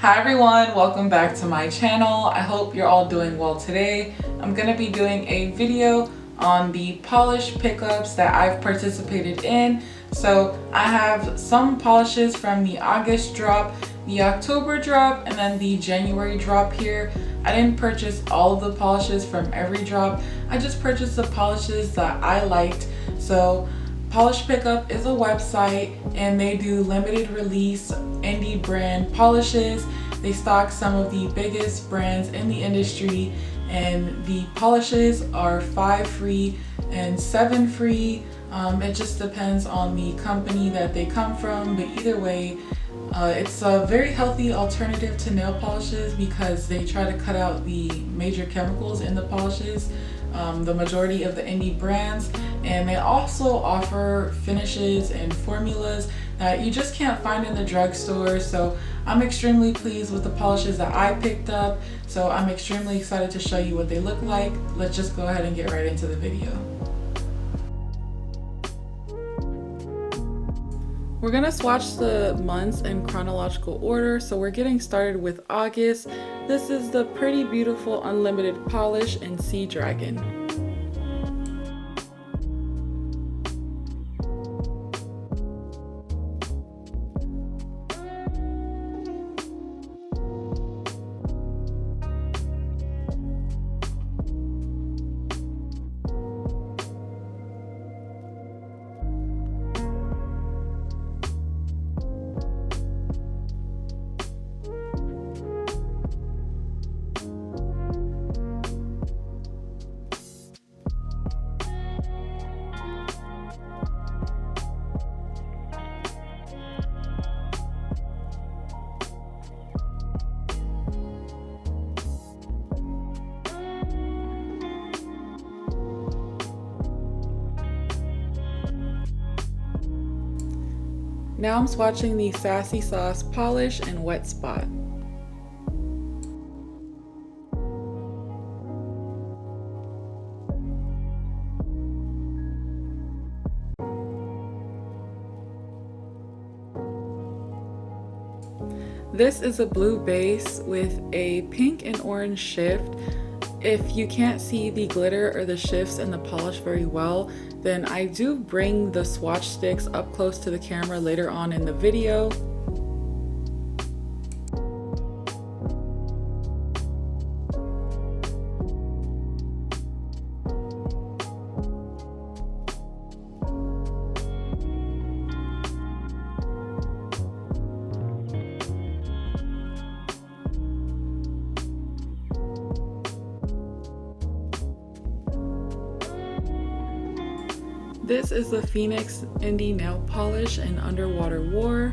Hi everyone, welcome back to my channel. I hope you're all doing well today. I'm going to be doing a video on the polish pickups that I've participated in. So I have some polishes from the August drop, the October drop, and then the January drop here. I didn't purchase all of the polishes from every drop. I just purchased the polishes that I liked. So Polish Pickup is a website and they do limited release indie brand polishes. They stock some of the biggest brands in the industry, and the polishes are 5 free and 7 free. It just depends on the company that they come from, but either way, it's a very healthy alternative to nail polishes because they try to cut out the major chemicals in the polishes, the majority of the indie brands, and they also offer finishes and formulas that you just can't find in the drugstore. So I'm extremely pleased with the polishes that I picked up, so I'm extremely excited to show you what they look like. Let's just go ahead and get right into the video. We're gonna swatch the months in chronological order, so we're getting started with August. This is the Pretty Beautiful Unlimited Polish in Sea Dragon. Now I'm swatching the Sassy Sauce Polish in Wet Spot. This is a blue base with a pink and orange shift. If you can't see the glitter or the shifts in the polish very well, then I do bring the swatch sticks up close to the camera later on in the video. This is the Phoenix Indie Nail Polish in Underwater War.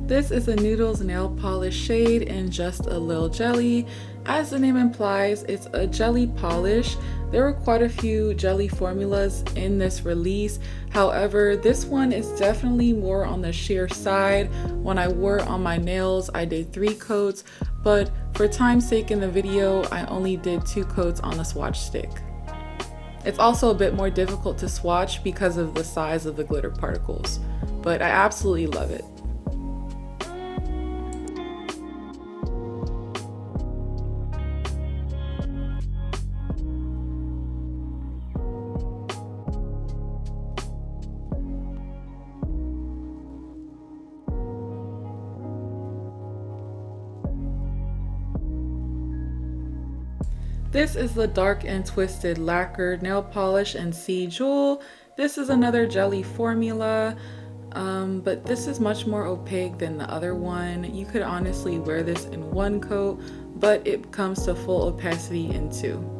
This is a Noodles nail polish shade in Just a Lil Jelly. As the name implies, it's a jelly polish. There were quite a few jelly formulas in this release. However, this one is definitely more on the sheer side. When I wore it on my nails, I did 3 coats, but for time's sake in the video, I only did 2 coats on the swatch stick. It's also a bit more difficult to swatch because of the size of the glitter particles, but I absolutely love it. This is the Dark and Twisted Lacquered Nail Polish in Sea Jewel. This is another jelly formula. but this is much more opaque than the other one. You could honestly wear this in one coat, but it comes to full opacity in two.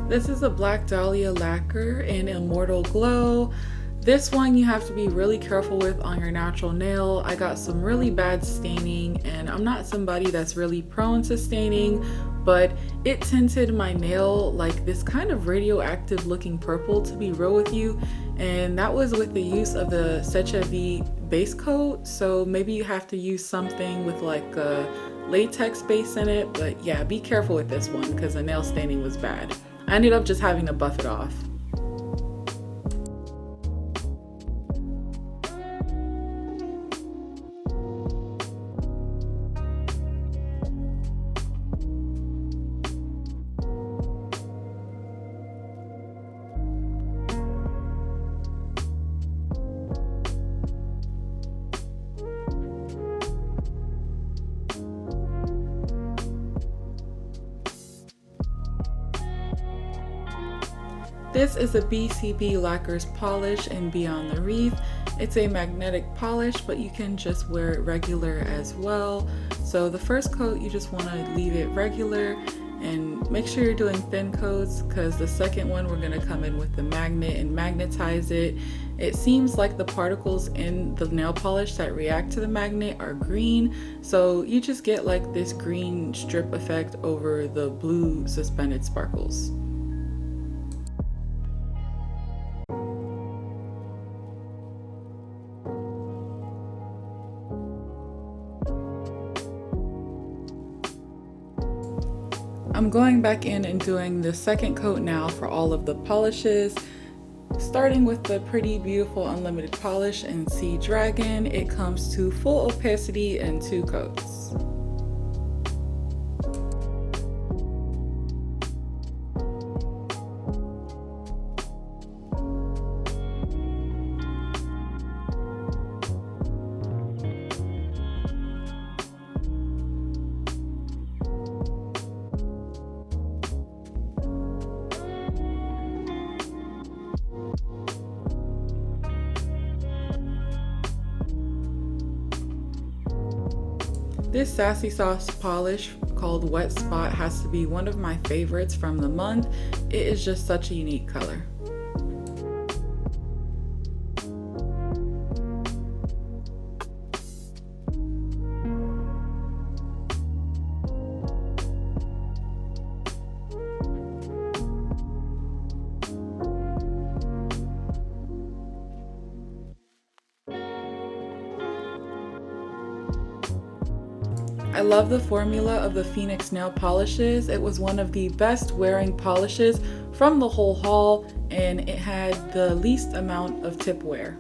This is a Black Dahlia lacquer in Immortal Glow. This one you have to be really careful with on your natural nail. I got some really bad staining, and I'm not somebody that's really prone to staining, but it tinted my nail like this kind of radioactive looking purple, to be real with you, and that was with the use of the Swatches base coat. So maybe you have to use something with like a latex base in it, but yeah, be careful with this one because the nail staining was bad. I ended up just having to buff it off. This is a BCB Lacquers polish in Beyond the Reef. It's a magnetic polish, but you can just wear it regular as well. So the first coat, you just want to leave it regular and make sure you're doing thin coats, because the second one we're going to come in with the magnet and magnetize it. It seems like the particles in the nail polish that react to the magnet are green, so you just get like this green strip effect over the blue suspended sparkles. I'm going back in and doing the second coat now for all of the polishes, starting with the Pretty Beautiful Unlimited polish in Sea Dragon. It comes to full opacity in 2 coats. This Sassy Sauce polish called Wet Spot has to be one of my favorites from the month. It is just such a unique color. I love the formula of the Phoenix nail polishes. It was one of the best wearing polishes from the whole haul, and it had the least amount of tip wear.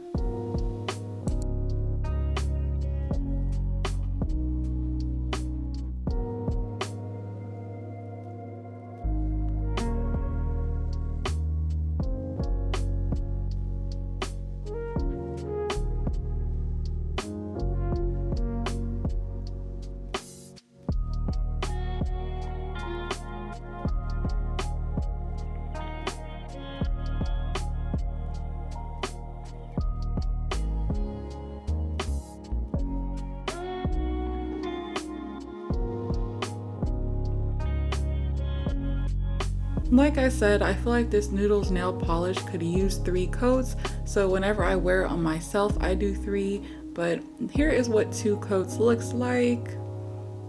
Like I said, I feel like this Noodles nail polish could use 3 coats, so whenever I wear it on myself, I do 3, but here is what 2 coats looks like.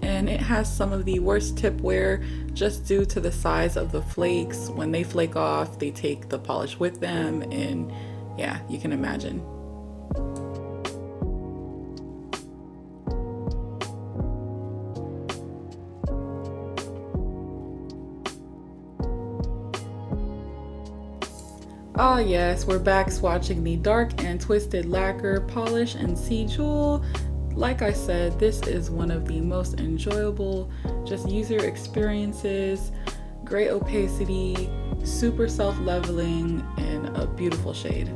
And it has some of the worst tip wear just due to the size of the flakes. When they flake off, they take the polish with them, and yeah, you can imagine. Ah yes, we're back swatching the Dark and Twisted Lacquer Polish in Sea Jewel. Like I said, this is one of the most enjoyable just user experiences. Great opacity, super self-leveling, and a beautiful shade.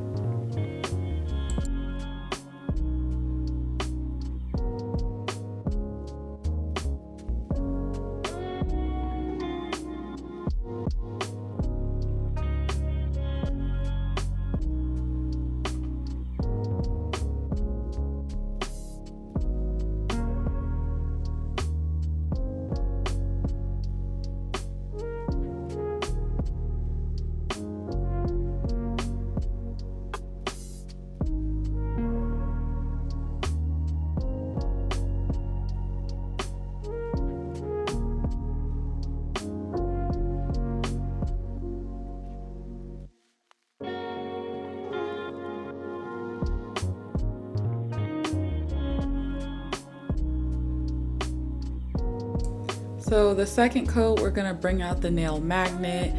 So the second coat, we're gonna bring out the nail magnet.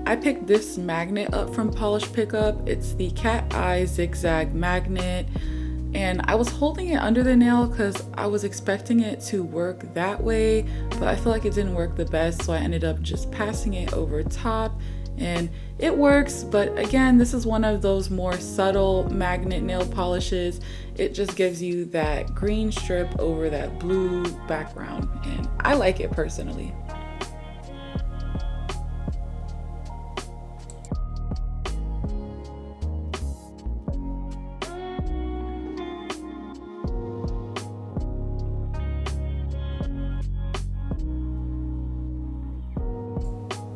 I picked this magnet up from Polish Pickup. It's the cat eye zigzag magnet. And I was holding it under the nail because I was expecting it to work that way, but I feel like it didn't work the best, so I ended up just passing it over top. And it works, but again, this is one of those more subtle magnet nail polishes. It just gives you that green strip over that blue background, and I like it personally.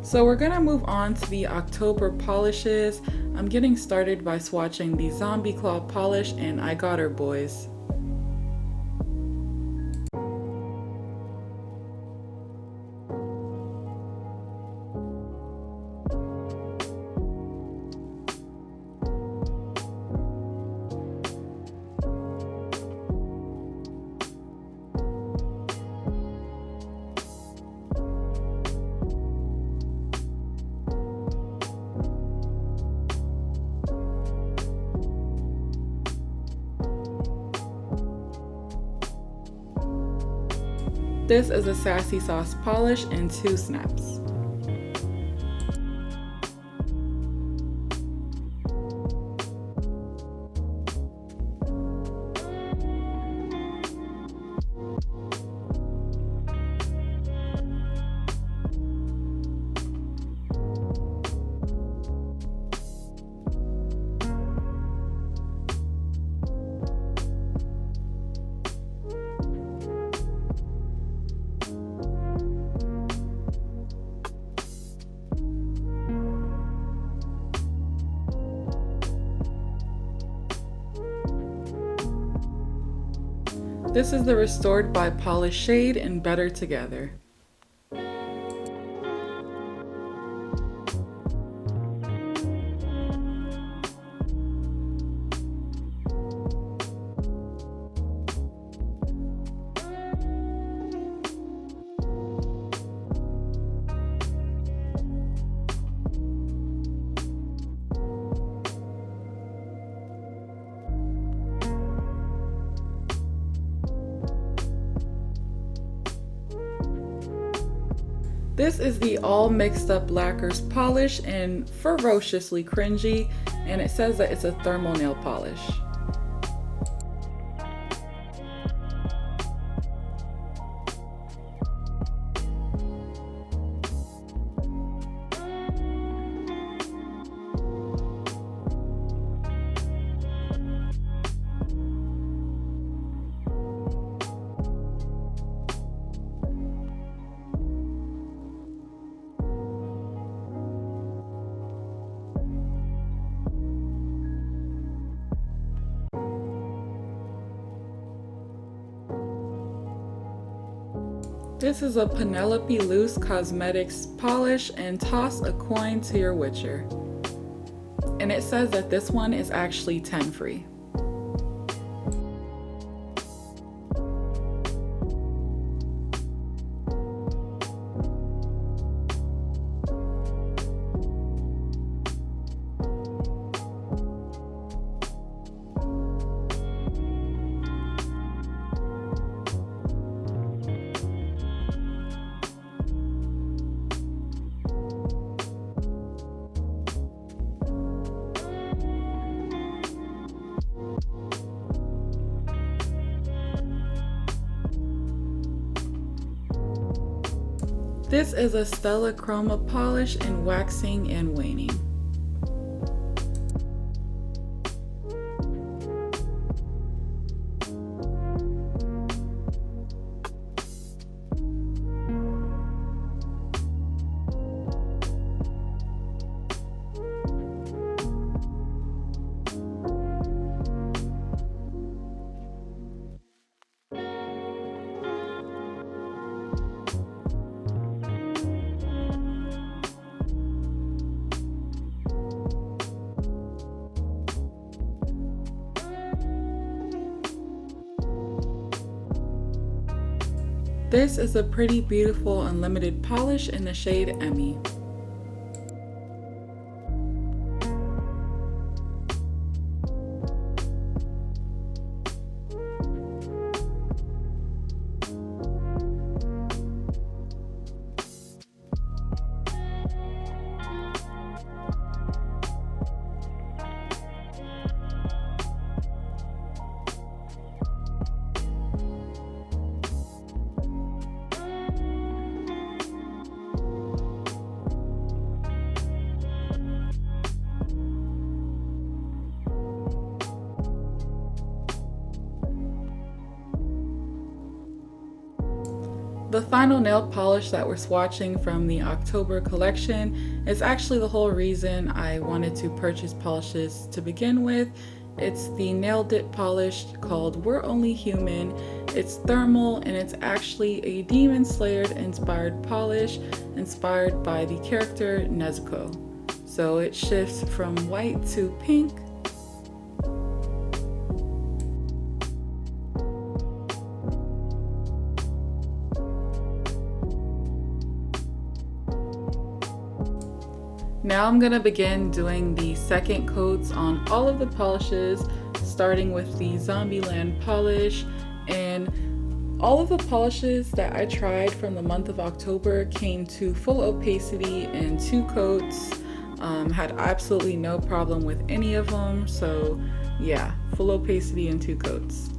So we're gonna move on to the October polishes. I'm getting started by swatching the Zombie Claw polish and I Got Her Boys. This is a Sassy Sauce polish in 2 snaps. This is the Restored by Polish shade in Better Together. This is the All Mixed Up Lacquers polish in Ferociously Cringy, and it says that it's a thermal nail polish. This is a Penelope Loose Cosmetics polish and Toss a Coin to Your Witcher. And it says that this one is actually 10 free. This is a Stella Chroma polish in waxing and waning. This is a pretty beautiful unlimited polish in the shade Emmy. The final nail polish that we're swatching from the October collection is actually the whole reason I wanted to purchase polishes to begin with. It's the nail dip polish called We're Only Human. It's thermal and it's actually a Demon Slayer inspired polish inspired by the character Nezuko. So it shifts from white to pink. Now I'm going to begin doing the second coats on all of the polishes, starting with the Zombieland polish. And all of the polishes that I tried from the month of October came to full opacity in 2 coats. Had absolutely no problem with any of them. So yeah, full opacity in 2 coats.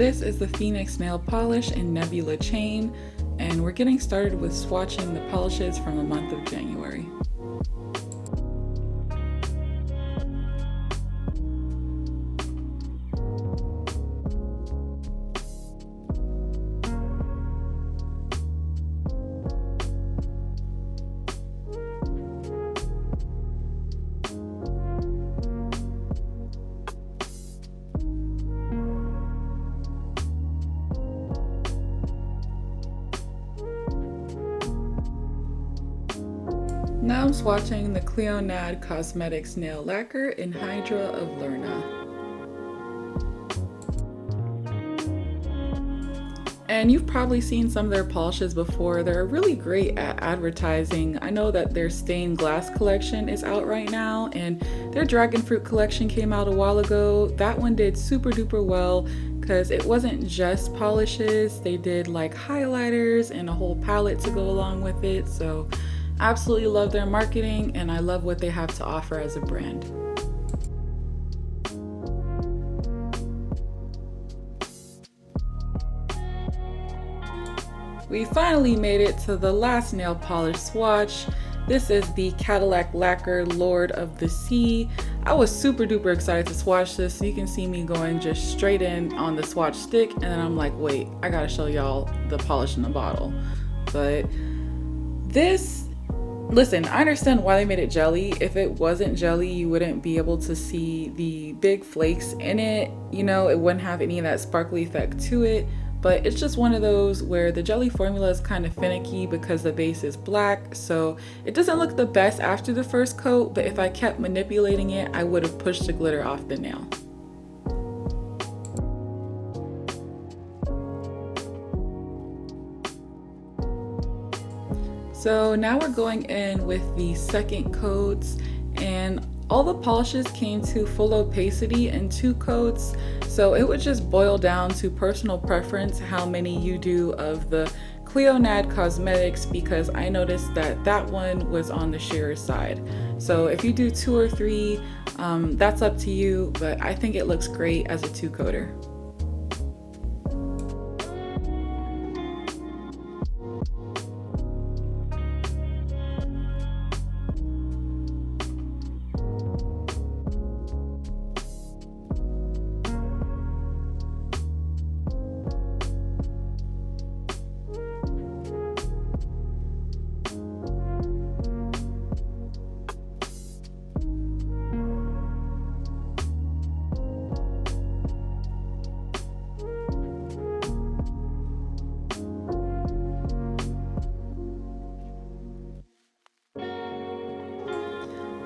This is the Phoenix nail polish in Nebula chain, and we're getting started with swatching the polishes from the month of January. Now I'm swatching the Cleonad Cosmetics Nail Lacquer in Hydra of Lerna. And you've probably seen some of their polishes before. They're really great at advertising. I know that their stained glass collection is out right now, and their dragon fruit collection came out a while ago. That one did super duper well because it wasn't just polishes. They did like highlighters and a whole palette to go along with it. So absolutely love their marketing, and I love what they have to offer as a brand. We finally made it to the last nail polish swatch. This is the Cadillac Lacquer Lord of the Sea. I was super duper excited to swatch this, so you can see me going just straight in on the swatch stick, and then I'm like, wait, I gotta show y'all the polish in the bottle. But this, listen, I understand why they made it jelly. If it wasn't jelly, you wouldn't be able to see the big flakes in it. You know, it wouldn't have any of that sparkly effect to it. But it's just one of those where the jelly formula is kind of finicky because the base is black. So it doesn't look the best after the first coat, but if I kept manipulating it, I would have pushed the glitter off the nail. So now we're going in with the second coats, and all the polishes came to full opacity in 2 coats. So it would just boil down to personal preference how many you do of the Cleonad Cosmetics, because I noticed that that one was on the sheerer side. So if you do 2 or 3, that's up to you, but I think it looks great as a 2-coater.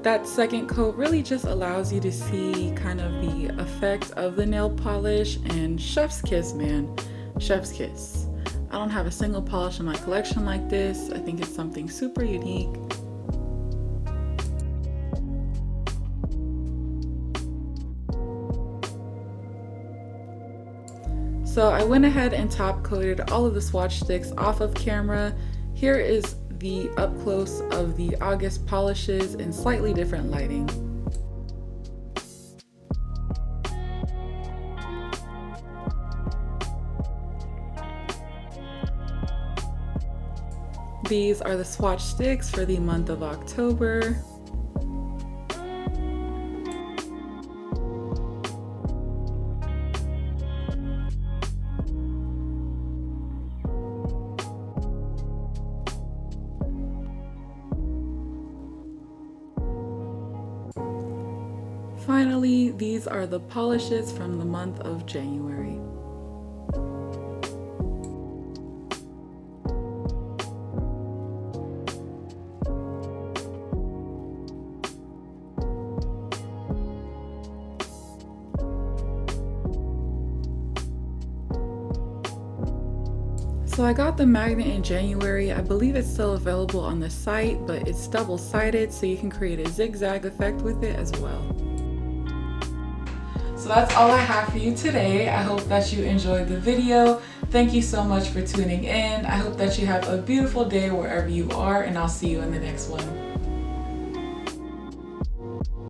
That second coat really just allows you to see kind of the effect of the nail polish, and chef's kiss, man, chef's kiss. I don't have a single polish in my collection like this. I think it's something super unique. So I went ahead and top coated all of the swatch sticks off of camera. Here is the up close of the August polishes in slightly different lighting. These are the swatch sticks for the month of October. Finally, these are the polishes from the month of January. So I got the magnet in January. I believe it's still available on the site, but it's double-sided, so you can create a zigzag effect with it as well. So that's all I have for you today. I hope that you enjoyed the video. Thank you so much for tuning in. I hope that you have a beautiful day wherever you are, and I'll see you in the next one.